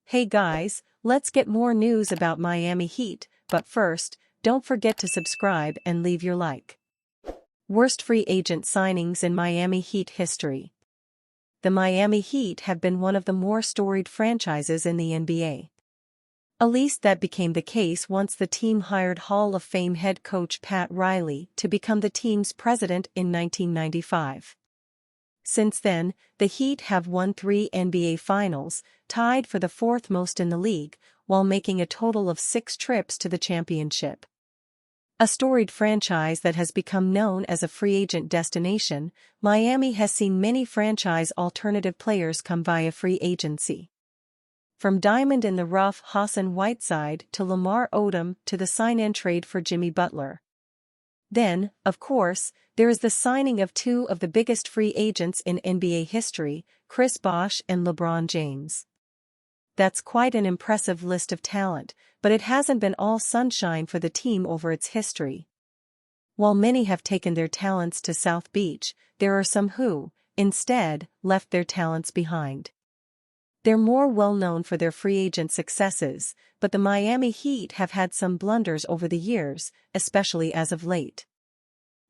Hey guys, let's get more news about Miami Heat, but first, don't forget to subscribe and leave your like. Worst free agent signings in Miami Heat history. The Miami Heat have been one of the more storied franchises in the NBA. At least that became the case once the team hired Hall of Fame head coach Pat Riley to become the team's president in 1995. Since then, the Heat have won 3 NBA Finals, tied for the 4th most in the league, while making a total of 6 trips to the championship. A storied franchise that has become known as a free agent destination, Miami has seen many franchise alternative players come via free agency. From diamond in the rough Hassan Whiteside to Lamar Odom to the sign-and trade for Jimmy Butler. Then, of course, there is the signing of 2 of the biggest free agents in NBA history, Chris Bosh and LeBron James. That's quite an impressive list of talent, but it hasn't been all sunshine for the team over its history. While many have taken their talents to South Beach, there are some who, instead, left their talents behind. They're more well known for their free agent successes, but the Miami Heat have had some blunders over the years, especially as of late.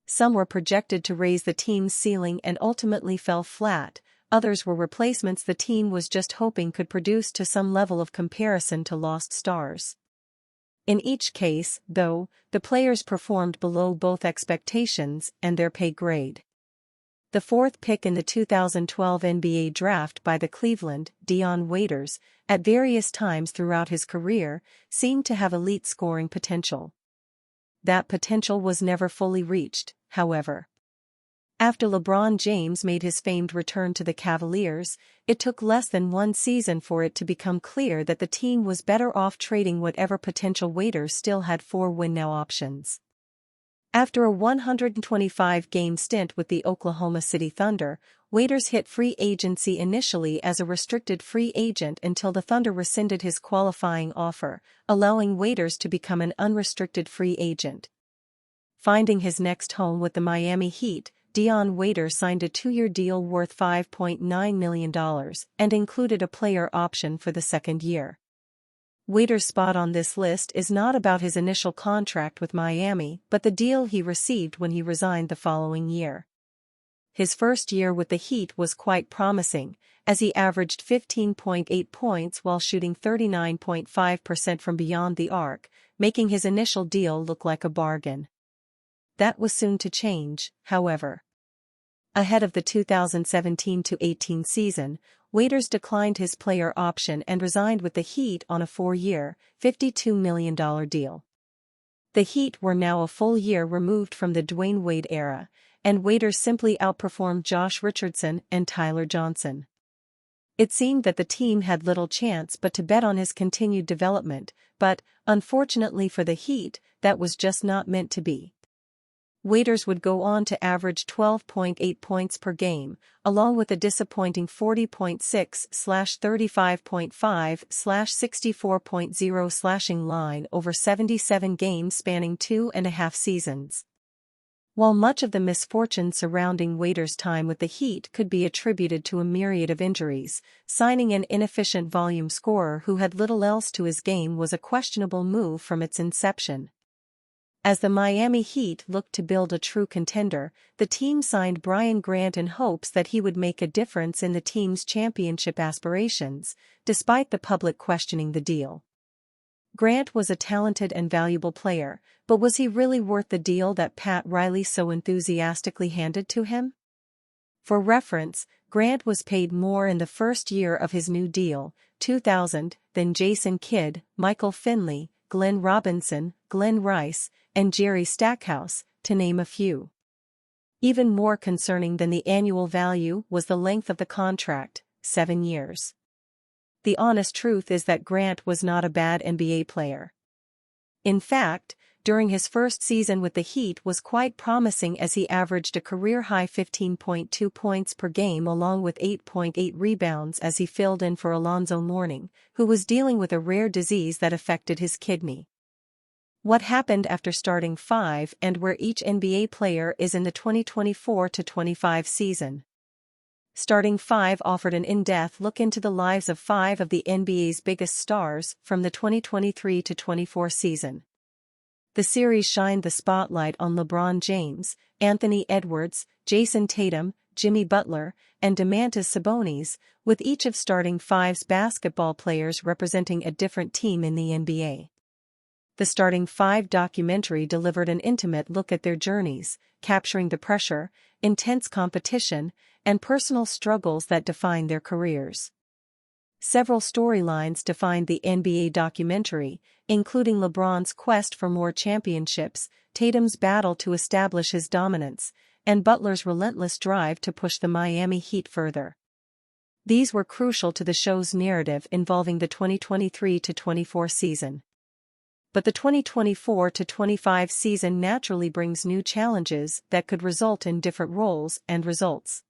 Some were projected to raise the team's ceiling and ultimately fell flat, others were replacements the team was just hoping could produce to some level of comparison to lost stars. In each case, though, the players performed below both expectations and their pay grade. The 4th pick in the 2012 NBA draft by the Cleveland, Dion Waiters, at various times throughout his career, seemed to have elite scoring potential. That potential was never fully reached, however. After LeBron James made his famed return to the Cavaliers, it took less than 1 season for it to become clear that the team was better off trading whatever potential Waiters still had 4 win-now options. After a 125-game stint with the Oklahoma City Thunder, Waiters hit free agency initially as a restricted free agent until the Thunder rescinded his qualifying offer, allowing Waiters to become an unrestricted free agent. Finding his next home with the Miami Heat, Dion Waiters signed a 2-year deal worth $5.9 million and included a player option for the 2nd year. Waiters' spot on this list is not about his initial contract with Miami but the deal he received when he resigned the following year. His first year with the Heat was quite promising, as he averaged 15.8 points while shooting 39.5% from beyond the arc, making his initial deal look like a bargain. That was soon to change, however. Ahead of the 2017-18 season, Waiters declined his player option and resigned with the Heat on a 4-year, $52 million deal. The Heat were now a full year removed from the Dwayne Wade era, and Waiters simply outperformed Josh Richardson and Tyler Johnson. It seemed that the team had little chance but to bet on his continued development, but, unfortunately for the Heat, that was just not meant to be. Waiters would go on to average 12.8 points per game, along with a disappointing 40.6/35.5/64.0 slashing line over 77 games spanning 2.5 seasons. While much of the misfortune surrounding Waiters' time with the Heat could be attributed to a myriad of injuries, signing an inefficient volume scorer who had little else to his game was a questionable move from its inception. As the Miami Heat looked to build a true contender, the team signed Brian Grant in hopes that he would make a difference in the team's championship aspirations, despite the public questioning the deal. Grant was a talented and valuable player, but was he really worth the deal that Pat Riley so enthusiastically handed to him? For reference, Grant was paid more in the first year of his new deal, 2000, than Jason Kidd, Michael Finley, Glenn Robinson, Glenn Rice, and Jerry Stackhouse, to name a few. Even more concerning than the annual value was the length of the contract, 7 years. The honest truth is that Grant was not a bad NBA player. In fact, during his first season with the Heat was quite promising as he averaged a career-high 15.2 points per game along with 8.8 rebounds as he filled in for Alonzo Mourning, who was dealing with a rare disease that affected his kidney. What happened after starting 5 and where each NBA player is in the 2024-25 season. Starting 5 offered an in-depth look into the lives of 5 of the NBA's biggest stars from the 2023-24 season. The series shined the spotlight on LeBron James, Anthony Edwards, Jason Tatum, Jimmy Butler, and Domantas Sabonis, with each of starting 5's basketball players representing a different team in the NBA. The Starting 5 documentary delivered an intimate look at their journeys, capturing the pressure, intense competition, and personal struggles that define their careers. Several storylines defined the NBA documentary, including LeBron's quest for more championships, Tatum's battle to establish his dominance, and Butler's relentless drive to push the Miami Heat further. These were crucial to the show's narrative involving the 2023-24 season. But the 2024-25 season naturally brings new challenges that could result in different roles and results.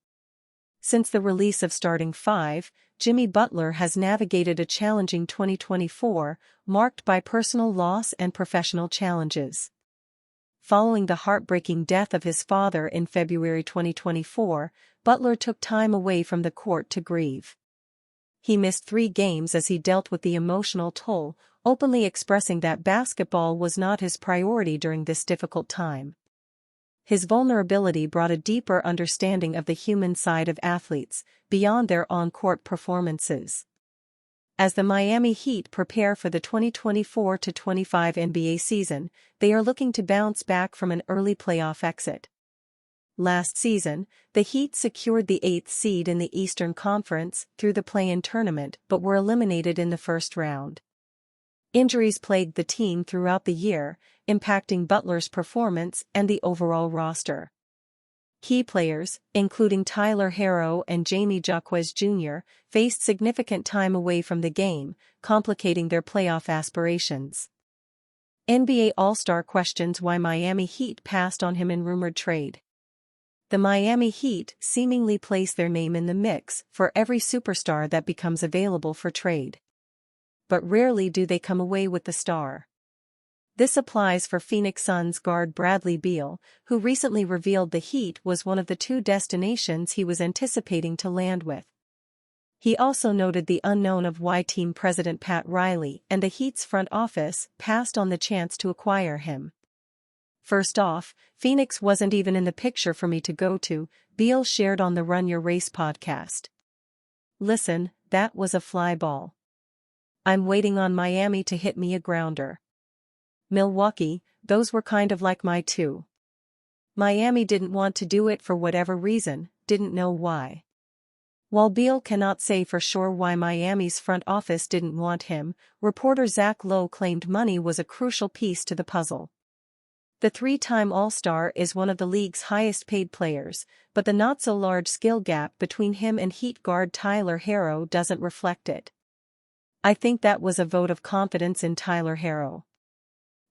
Since the release of Starting 5, Jimmy Butler has navigated a challenging 2024, marked by personal loss and professional challenges. Following the heartbreaking death of his father in February 2024, Butler took time away from the court to grieve. He missed 3 games as he dealt with the emotional toll, openly expressing that basketball was not his priority during this difficult time. His vulnerability brought a deeper understanding of the human side of athletes, beyond their on-court performances. As the Miami Heat prepare for the 2024-25 NBA season, they are looking to bounce back from an early playoff exit. Last season, the Heat secured the 8th seed in the Eastern Conference through the play-in tournament but were eliminated in the first round. Injuries plagued the team throughout the year, impacting Butler's performance and the overall roster. Key players, including Tyler Herro and Jamie Jaquez Jr., faced significant time away from the game, complicating their playoff aspirations. NBA All-Star questions why Miami Heat passed on him in rumored trade. The Miami Heat seemingly place their name in the mix for every superstar that becomes available for trade. But rarely do they come away with the star. This applies for Phoenix Suns guard Bradley Beal, who recently revealed the Heat was one of the 2 destinations he was anticipating to land with. He also noted the unknown of why team president Pat Riley and the Heat's front office passed on the chance to acquire him. First off, Phoenix wasn't even in the picture for me to go to, Beal shared on the Run Your Race podcast. Listen, that was a fly ball. I'm waiting on Miami to hit me a grounder. Milwaukee, those were kind of like my 2. Miami didn't want to do it for whatever reason, didn't know why. While Beal cannot say for sure why Miami's front office didn't want him, reporter Zach Lowe claimed money was a crucial piece to the puzzle. The 3-time All-Star is one of the league's highest-paid players, but the not-so-large skill gap between him and Heat guard Tyler Herro doesn't reflect it. I think that was a vote of confidence in Tyler Herro.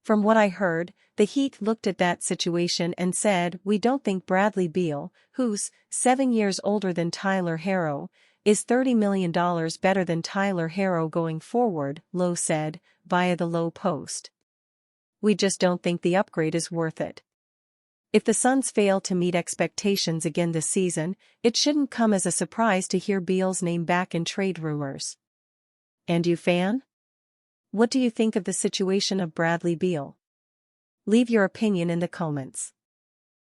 From what I heard, the Heat looked at that situation and said, "We don't think Bradley Beal, who's 7 years older than Tyler Herro, is $30 million better than Tyler Herro going forward," Lowe said, via the Lowe Post. "We just don't think the upgrade is worth it." If the Suns fail to meet expectations again this season, it shouldn't come as a surprise to hear Beal's name back in trade rumors. And you, fan? What do you think of the situation of Bradley Beal? Leave your opinion in the comments.